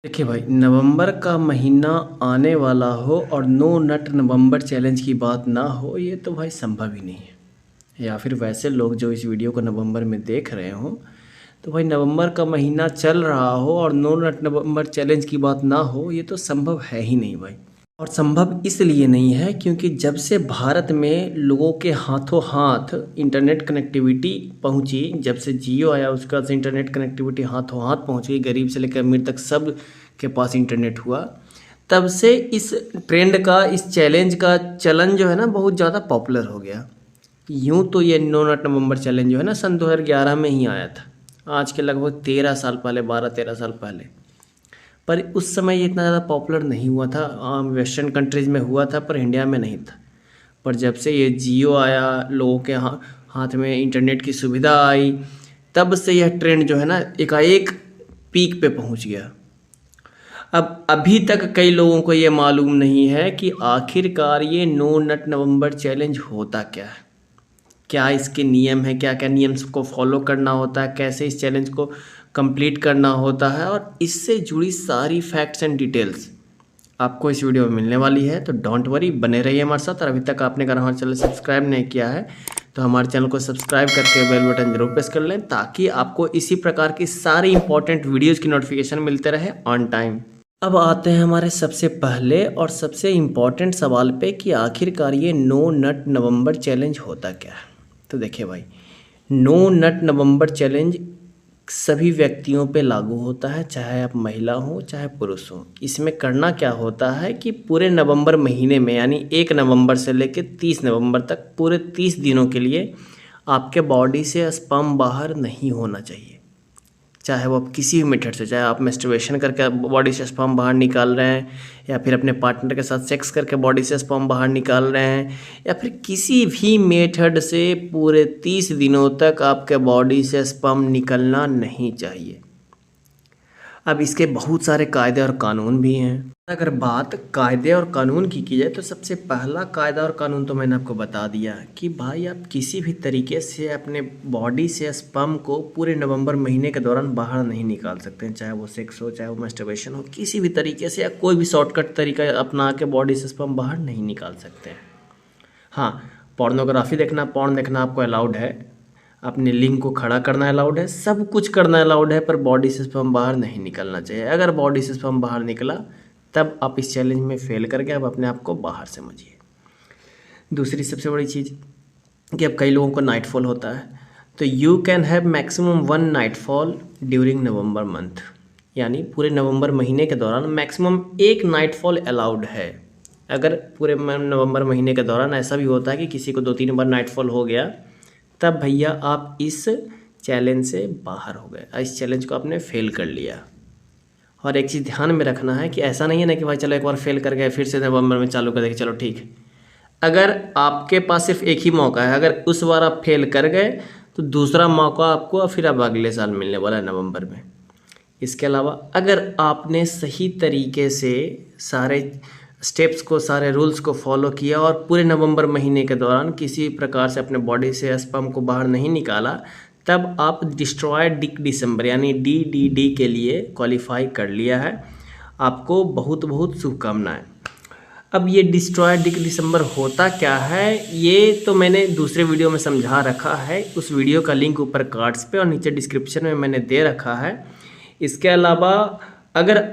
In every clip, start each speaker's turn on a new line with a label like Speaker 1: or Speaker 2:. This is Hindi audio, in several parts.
Speaker 1: देखिए भाई, नवंबर का महीना आने वाला हो और नो नट नवंबर चैलेंज की बात ना हो, ये तो भाई संभव ही नहीं है। या फिर वैसे लोग जो इस वीडियो को नवंबर में देख रहे हों, तो भाई नवंबर का महीना चल रहा हो और नो नट नवंबर चैलेंज की बात ना हो, ये तो संभव है ही नहीं भाई। और संभव इसलिए नहीं है क्योंकि जब से भारत में लोगों के हाथों हाथ इंटरनेट कनेक्टिविटी पहुंची, जब से जियो आया उसके बाद से इंटरनेट कनेक्टिविटी हाथों हाथ पहुंच गई, गरीब से लेकर अमीर तक सब के पास इंटरनेट हुआ, तब से इस ट्रेंड का, इस चैलेंज का चलन जो है ना बहुत ज़्यादा पॉपुलर हो गया। यूँ तो ये नो नट नवंबर चैलेंज जो है ना सन 2011 में ही आया था, आज के लगभग 13 साल पहले, 12-13 साल पहले। पर उस समय ये इतना ज़्यादा पॉपुलर नहीं हुआ था, वेस्टर्न कंट्रीज़ में हुआ था पर इंडिया में नहीं था। पर जब से ये जियो आया, लोगों के हाथ में इंटरनेट की सुविधा आई, तब से यह ट्रेंड जो है ना एकाएक पीक पे पहुंच गया। अब अभी तक कई लोगों को ये मालूम नहीं है कि आखिरकार ये नो नट नवंबर चैलेंज होता क्या है, क्या इसके नियम है, क्या क्या नियम्स को फॉलो करना होता है, कैसे इस चैलेंज को कंप्लीट करना होता है, और इससे जुड़ी सारी फैक्ट्स एंड डिटेल्स आपको इस वीडियो में मिलने वाली है। तो डोंट वरी, बने रहिए हमारे साथ। और अभी तक आपने अगर हमारे चैनल सब्सक्राइब नहीं किया है तो हमारे चैनल को सब्सक्राइब करके बेल बटन जरूर प्रेस कर लें, ताकि आपको इसी प्रकार की सारी इंपॉर्टेंट वीडियोज़ की नोटिफिकेशन मिलते रहे ऑन टाइम। अब आते हैं हमारे सबसे पहले और सबसे इम्पॉर्टेंट सवाल पे कि आखिरकार ये नो नट नवंबर चैलेंज होता क्या है। तो देखिए भाई, नो नट नवंबर चैलेंज सभी व्यक्तियों पे लागू होता है, चाहे आप महिला हो चाहे पुरुष हो। इसमें करना क्या होता है कि पूरे नवंबर महीने में, यानी 1 नवंबर से लेकर 30 नवंबर तक, पूरे 30 दिनों के लिए आपके बॉडी से स्पर्म बाहर नहीं होना चाहिए। चाहे वो आप किसी भी मेथड से, चाहे आप मैस्टरबेशन करके बॉडी से स्पर्म बाहर निकाल रहे हैं, या फिर अपने पार्टनर के साथ सेक्स करके बॉडी से स्पर्म बाहर निकाल रहे हैं, या फिर किसी भी मेथड से पूरे 30 दिनों तक आपके बॉडी से स्पर्म निकलना नहीं चाहिए। अब इसके बहुत सारे कायदे और कानून भी हैं। अगर बात कायदे और कानून की जाए तो सबसे पहला कायदा और कानून तो मैंने आपको बता दिया कि भाई आप किसी भी तरीके से अपने बॉडी से स्पर्म को पूरे नवंबर महीने के दौरान बाहर नहीं निकाल सकते हैं, चाहे वो सेक्स हो, चाहे वो मैस्टरबेशन हो, किसी भी तरीके से या कोई भी शॉर्टकट तरीका अपना के बॉडी से स्पर्म बाहर नहीं निकाल सकते हैं। हाँ, पोर्नोग्राफी देखना, पॉर्न देखना आपको अलाउड है, अपने लिंग को खड़ा करना अलाउड है, सब कुछ करना अलाउड है, पर बॉडी से स्पर्म बाहर नहीं निकलना चाहिए। अगर बॉडी से स्पर्म बाहर निकला तब आप इस चैलेंज में फेल करके अब अपने आप को बाहर समझिए। दूसरी सबसे बड़ी चीज़ कि अब कई लोगों को नाइटफॉल होता है, तो you can have maximum 1 nightfall during November month, यानी पूरे नवंबर महीने के दौरान मैक्सिमम 1 नाइटफॉल अलाउड है। अगर पूरे नवंबर महीने के दौरान ऐसा भी होता है कि किसी को 2-3 बार नाइटफॉल हो गया, तब भैया आप इस चैलेंज से बाहर हो गए, इस चैलेंज को आपने फेल कर लिया। और एक चीज़ ध्यान में रखना है कि ऐसा नहीं है ना कि भाई चलो एक बार फेल कर गए फिर से नवंबर में चालू कर देंगे, चलो ठीक। अगर आपके पास सिर्फ एक ही मौका है, अगर उस बार आप फेल कर गए तो दूसरा मौका आपको फिर अब अगले साल मिलने वाला है नवंबर में। इसके अलावा अगर आपने सही तरीके से सारे स्टेप्स को, सारे रूल्स को फॉलो किया और पूरे नवंबर महीने के दौरान किसी प्रकार से अपने बॉडी से स्पर्म को बाहर नहीं निकाला, तब आप डिस्ट्रॉयड डिक दिसंबर यानी DDD के लिए क्वालिफाई कर लिया है। आपको बहुत बहुत शुभकामनाएं। अब ये डिस्ट्रॉयड डिक दिसंबर होता क्या है, ये तो मैंने दूसरे वीडियो में समझा रखा है, उस वीडियो का लिंक ऊपर कार्ड्स पे और नीचे डिस्क्रिप्शन में मैंने दे रखा है। इसके अलावा अगर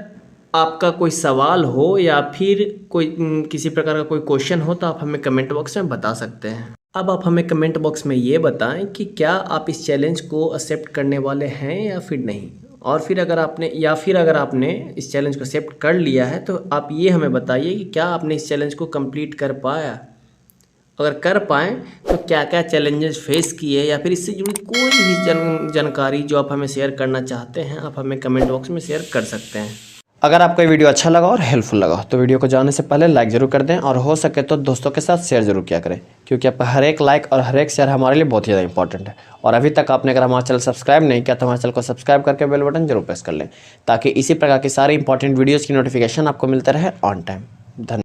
Speaker 1: आपका कोई सवाल हो या फिर कोई किसी प्रकार का कोई क्वेश्चन हो तो आप हमें कमेंट बॉक्स में बता सकते हैं। अब आप हमें कमेंट बॉक्स में ये बताएं कि क्या आप इस चैलेंज को एक्सेप्ट करने वाले हैं या फिर नहीं, और फिर अगर आपने इस चैलेंज को एक्सेप्ट कर लिया है तो आप ये हमें बताइए कि क्या आपने इस चैलेंज को कंप्लीट कर पाया। अगर कर पाएँ तो क्या क्या चैलेंजेस फेस किए, या फिर इससे जुड़ी कोई भी जानकारी जो आप हमें शेयर करना चाहते हैं, आप हमें कमेंट बॉक्स में शेयर कर सकते हैं।
Speaker 2: अगर आपको ये वीडियो अच्छा लगा और हेल्पफुल लगा तो वीडियो को जाने से पहले लाइक ज़रूर कर दें, और हो सके तो दोस्तों के साथ शेयर ज़रूर किया करें, क्योंकि आपका हर एक लाइक और हर एक शेयर हमारे लिए बहुत ही ज़्यादा इंपॉर्टेंट है। और अभी तक आपने अगर हमारा चैनल सब्सक्राइब नहीं किया तो हमारे चैनल को सब्सक्राइब करके बेल बटन जरूर प्रेस कर लें, ताकि इसी प्रकार की सारी इंपॉर्टेंट वीडियोज़ की नोटिफिकेशन आपको मिलते रहे ऑन टाइम। धन्यवाद।